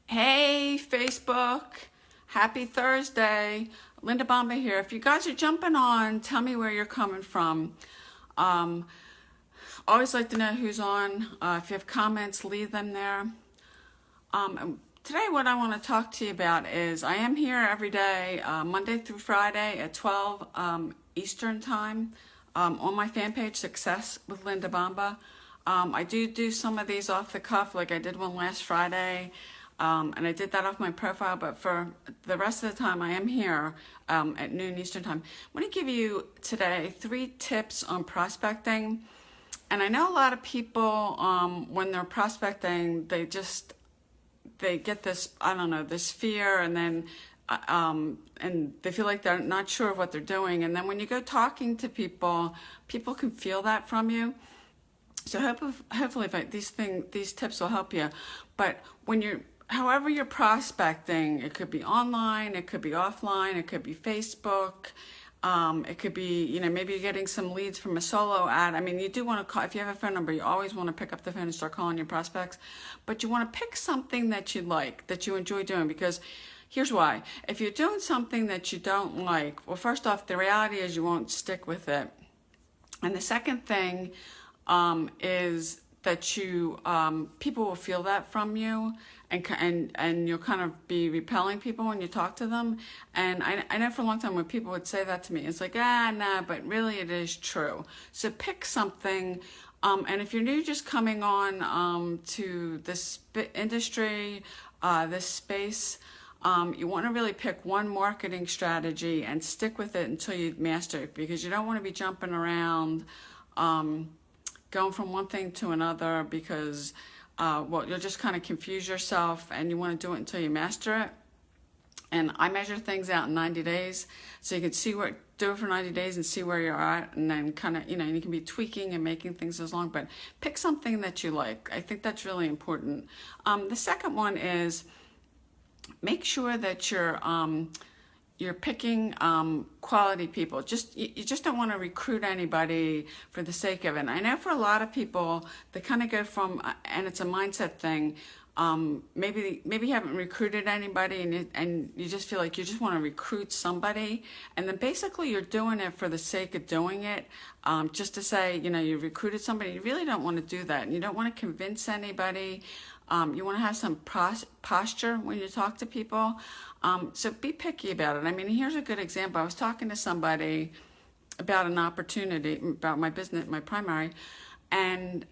Hey, Facebook. Happy Thursday. Linda Bomba here. If you guys are jumping on, tell me where you're coming from. Um, Always like to know who's on. If you have comments, leave them there. Today, what I want to talk to you about is I am here every day, Monday through Friday at 12 Eastern Time on my fan page, Success with Linda Bomba. I do some of these off the cuff, like I did one last Friday. And I did that off my profile, but for the rest of the time, I am here at noon Eastern Time. I want to give you today 3 tips on prospecting. And I know a lot of people, when they're prospecting, they get this, I don't know, this fear, and then and they feel like they're not sure of what they're doing. And then when you go talking to people, people can feel that from you. So hopefully these tips will help you. But however you're prospecting, it could be online, it could be offline, it could be Facebook, it could be, maybe you're getting some leads from a solo ad. I mean, you do want to call, if you have a phone number, you always want to pick up the phone and start calling your prospects, but you want to pick something that you like, that you enjoy doing, because here's why. If you're doing something that you don't like, well, first off, the reality is you won't stick with it. And the second thing is that people will feel that from you, and you'll kind of be repelling people when you talk to them. And I know for a long time when people would say that to me, it's like, nah, but really it is true. So pick something, and if you're new, just coming on to this industry, this space, you want to really pick one marketing strategy and stick with it until you master it, because you don't want to be jumping around, going from one thing to another, because you'll just kind of confuse yourself, and you want to do it until you master it. And I measure things out in 90 days, so you can do it for 90 days and see where you're at, and then kind of, you can be tweaking and making things as long, but pick something that you like. I think that's really important. The second one is make sure that you're picking quality people. You just don't want to recruit anybody for the sake of it. And I know for a lot of people, they kind of go from, and it's a mindset thing. Maybe you haven't recruited anybody, and you just feel like you just want to recruit somebody, and then basically you're doing it for the sake of doing it, just to say, you recruited somebody. You really don't want to do that, and you don't want to convince anybody. You want to have some posture when you talk to people. So be picky about it. I mean, here's a good example. I was talking to somebody about an opportunity, about my business, my primary, and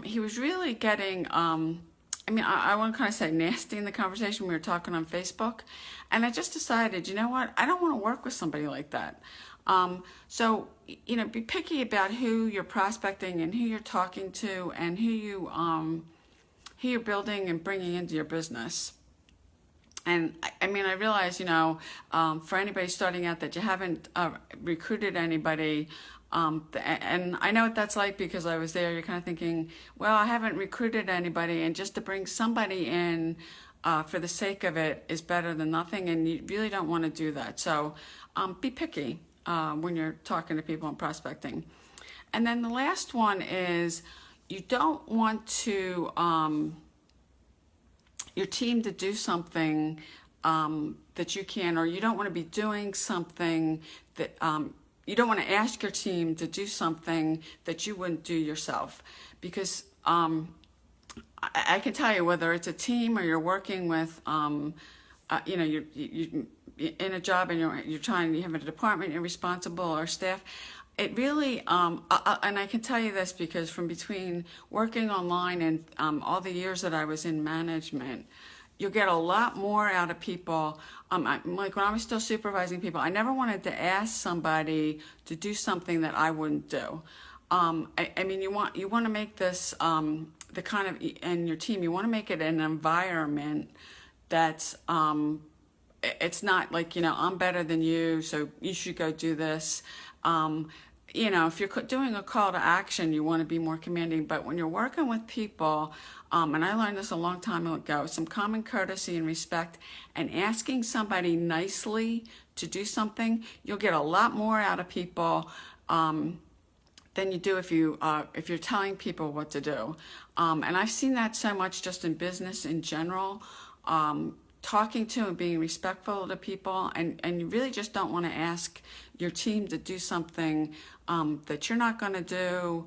he was really getting, I want to kind of say nasty in the conversation. We were talking on Facebook, and I just decided, you know what? I don't want to work with somebody like that. So, be picky about who you're prospecting and who you're talking to, and who you're building and bringing into your business. And I realize, for anybody starting out, that you haven't recruited anybody, and I know what that's like, because I was there. You're kind of thinking, well, I haven't recruited anybody, and just to bring somebody in for the sake of it is better than nothing, and you really don't want to do that. So be picky when you're talking to people and prospecting. And then the last one is, you don't want to your team to do something that you can, or you don't want to be doing something that you don't want to ask your team to do something that you wouldn't do yourself, because I can tell you, whether it's a team or you're working with, you're in a job, and you have a department, you're responsible, or staff. It really, and I can tell you this because from between working online and all the years that I was in management, you'll get a lot more out of people. Like when I was still supervising people, I never wanted to ask somebody to do something that I wouldn't do. You want to make this the kind of, and your team, you want to make it an environment that's it's not like, I'm better than you, so you should go do this. If you're doing a call to action, you want to be more commanding. But when you're working with people, and I learned this a long time ago, some common courtesy and respect, and asking somebody nicely to do something, you'll get a lot more out of people than you do if you're telling people what to do. And I've seen that so much just in business in general. talking to and being respectful to people, and you really just don't want to ask your team to do something that you're not going to do,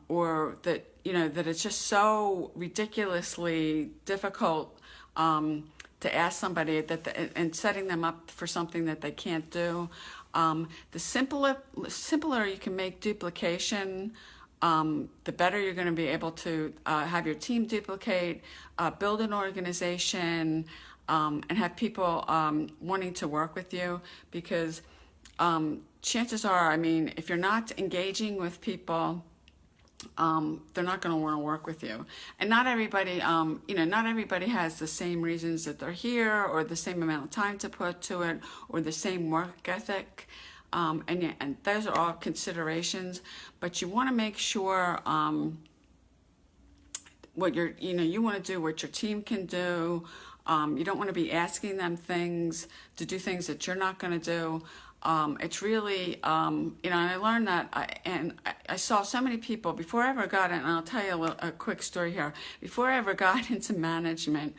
or that, that it's just so ridiculously difficult to ask somebody and setting them up for something that they can't do. The simpler you can make duplication, the better you're going to be able to have your team duplicate, build an organization, and have people wanting to work with you, because chances are, if you're not engaging with people, they're not going to want to work with you. And not everybody, not everybody has the same reasons that they're here, or the same amount of time to put to it, or the same work ethic. And those are all considerations, but you want to make sure what you want to do what your team can do. You don't want to be asking them to do things that you're not going to do. It's really, and I learned that, I saw so many people before I ever got in, and I'll tell you a quick story here. Before I ever got into management,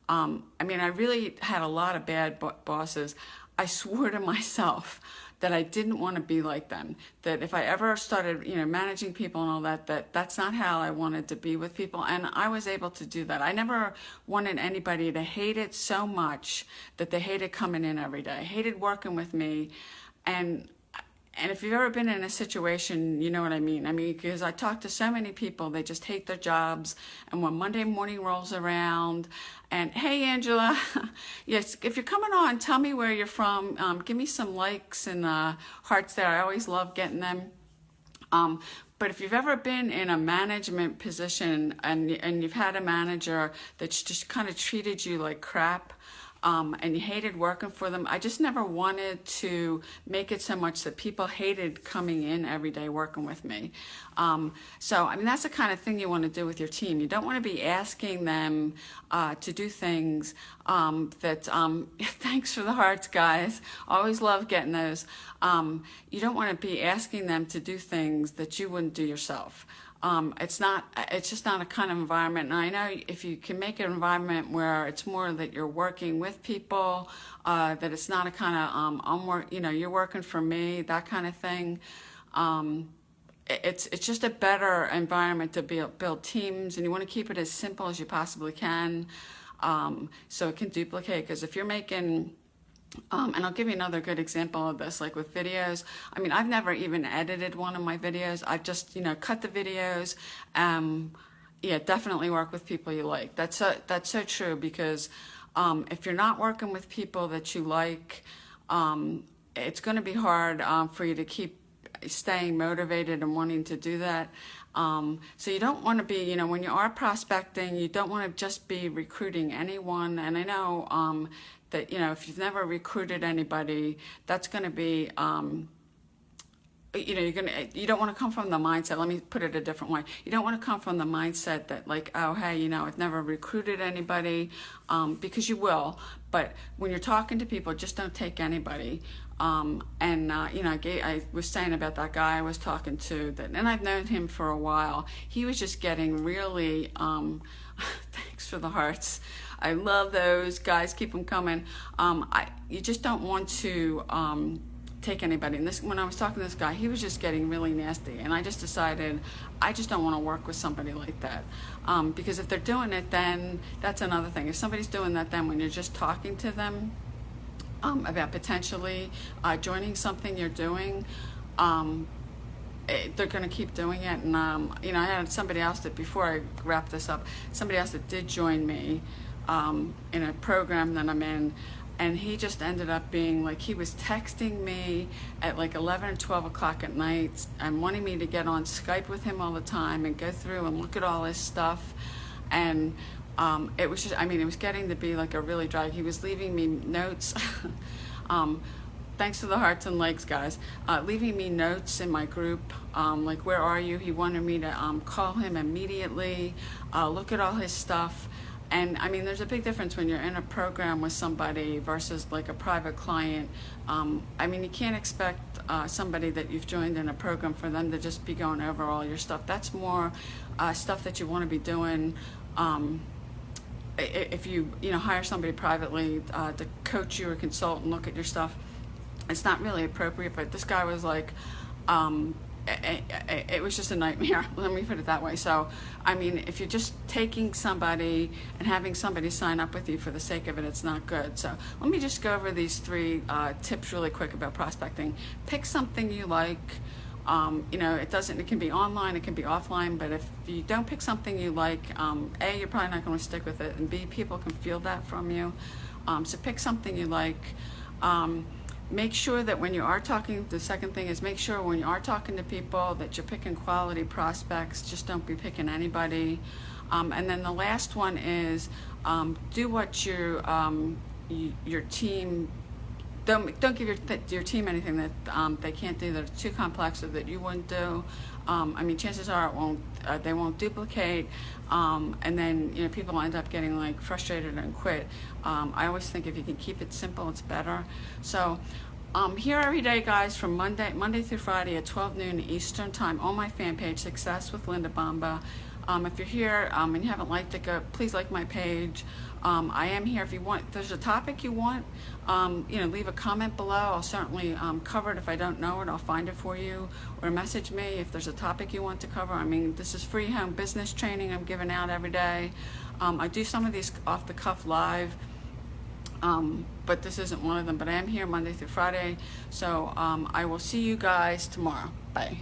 I really had a lot of bad bosses. I swore to myself that I didn't want to be like them. That if I ever started, managing people and all that's not how I wanted to be with people. And I was able to do that. I never wanted anybody to hate it so much that they hated coming in every day, hated working with me. And if you've ever been in a situation, you know what I mean. Because I talk to so many people, they just hate their jobs. And when Monday morning rolls around, and hey, Angela, yes, if you're coming on, tell me where you're from. Give me some likes and hearts there. I always love getting them. But if you've ever been in a management position and you've had a manager that's just kind of treated you like crap, and you hated working for them, I just never wanted to make it so much that people hated coming in every day working with me. So that's the kind of thing you want to do with your team. You don't want to be asking them to do things that, thanks for the hearts, guys. Always love getting those. You don't want to be asking them to do things that you wouldn't do yourself. It's just not a kind of environment. And I know if you can make an environment where it's more that you're working with people, that it's not a kind of, you're working for me, that kind of thing. It's just a better environment to build teams, and you want to keep it as simple as you possibly can, so it can duplicate. Because if you're making, and I'll give you another good example of this, like with videos. I've never even edited one of my videos. I've just, cut the videos. Definitely work with people you like. That's so true, because if you're not working with people that you like, it's going to be hard for you to keep staying motivated and wanting to do that. So you don't want to be, when you are prospecting, you don't want to just be recruiting anyone. And I know that, if you've never recruited anybody, that's going to be, you don't want to come from the mindset. Let me put it a different way. You don't want to come from the mindset that like, oh, hey, I've never recruited anybody, because you will. But when you're talking to people, just don't take anybody. I was saying about that guy I was talking to, and I've known him for a while. He was just getting really, thanks for the hearts. I love those guys. Keep them coming. You just don't want to take anybody. And when I was talking to this guy, he was just getting really nasty, and I just decided I just don't want to work with somebody like that, because if they're doing it, then that's another thing. If somebody's doing that, then when you're just talking to them about potentially joining something you're doing, they're going to keep doing it. And I had somebody else that, before I wrap this up, somebody else that did join me in a program that I'm in, and he just ended up being like, he was texting me at like 11 or 12 o'clock at night and wanting me to get on Skype with him all the time and go through and look at all his stuff. And it was just, it was getting to be like a really drag. He was leaving me notes. Thanks to the hearts and likes, guys. Leaving me notes in my group, like, where are you? He wanted me to call him immediately, look at all his stuff. And there's a big difference when you're in a program with somebody versus like a private client. You can't expect somebody that you've joined in a program for them to just be going over all your stuff. That's more stuff that you want to be doing if you hire somebody privately to coach you or consult and look at your stuff, it's not really appropriate. But this guy was like, it was just a nightmare. Let me put it that way. So, I mean, if you're just taking somebody and having somebody sign up with you for the sake of it, it's not good. So let me just go over these 3 tips really quick about prospecting. Pick something you like. It can be online, it can be offline, but if you don't pick something you like, A, you're probably not going to stick with it, and B, people can feel that from you. So pick something you like. Make sure that when you are talking, the second thing is make sure when you are talking to people that you're picking quality prospects. Just don't be picking anybody. And then the last one is do what your team, don't give your team anything that they can't do, that's too complex or that you wouldn't do. I mean, chances are they won't duplicate, and then people will end up getting like frustrated and quit. I always think if you can keep it simple, it's better. So here every day, guys, from Monday through Friday at 12 noon Eastern time on my fan page, Success with Linda Bomba. If you're here and you haven't liked it, please like my page. I am here if there's a topic you want, leave a comment below. I'll certainly cover it. If I don't know it, I'll find it for you, or message me if there's a topic you want to cover. I mean, this is free home business training I'm giving out every day. I do some of these off the cuff live, but this isn't one of them. But I am here Monday through Friday, so I will see you guys tomorrow. Bye.